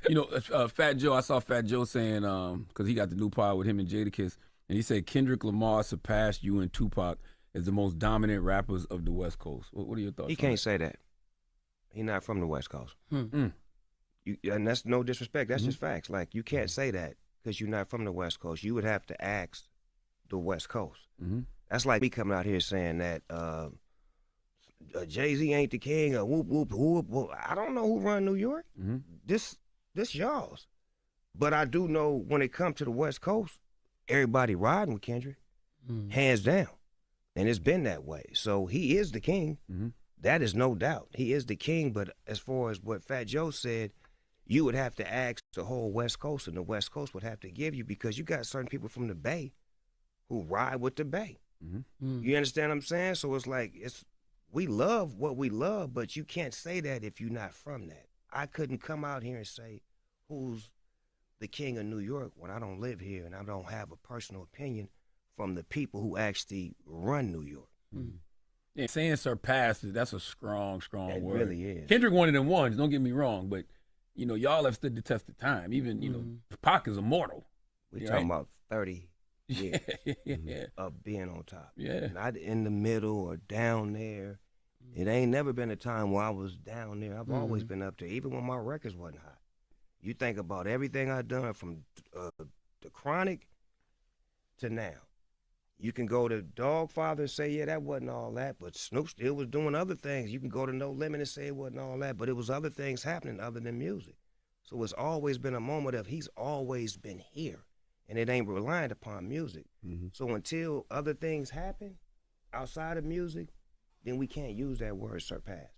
You know, Fat Joe, I saw Fat Joe saying, because he got the new pod with him and Jadakiss, and he said Kendrick Lamar surpassed you and Tupac as the most dominant rappers of the West Coast. What are your thoughts He on can't that? say that. He not from the West Coast. Mm. And that's no disrespect. That's just facts. Like, you can't say that because you're not from the West Coast. You would have to ask the West Coast. That's like me coming out here saying that Jay-Z ain't the king or whoop, whoop, whoop, whoop. I don't know who run New York. This y'all's. But I do know when it comes to the West Coast, everybody riding with Kendrick, hands down. And it's been that way. So he is the king. That is no doubt. He is the king. But as far as what Fat Joe said, you would have to ask the whole West Coast, and the West Coast would have to give you, because you got certain people from the Bay who ride with the Bay. You understand what I'm saying? So it's like, we love what we love, but you can't say that if you're not from that. I couldn't come out here and say who's the king of New York when I don't live here and I don't have a personal opinion from the people who actually run New York. Yeah, saying surpassed, that's a strong It word. really is. Kendrick one of them ones, don't get me wrong, but, you know, y'all have stood the test of time. Even, you know, Pac is immortal. We're talking about 30 years Yeah. of being on top. Yeah. Not in the middle or down there. It ain't never been a time where I was down there. I've always been up there, even when my records wasn't hot. You think about everything I've done from the Chronic to now. You can go to Dogfather and say, yeah, that wasn't all that, but Snoop still was doing other things. You can go to No Limit and say it wasn't all that, but it was other things happening other than music. So it's always been a moment of he's always been here, and it ain't reliant upon music. So until other things happen outside of music, then we can't use that word surpass.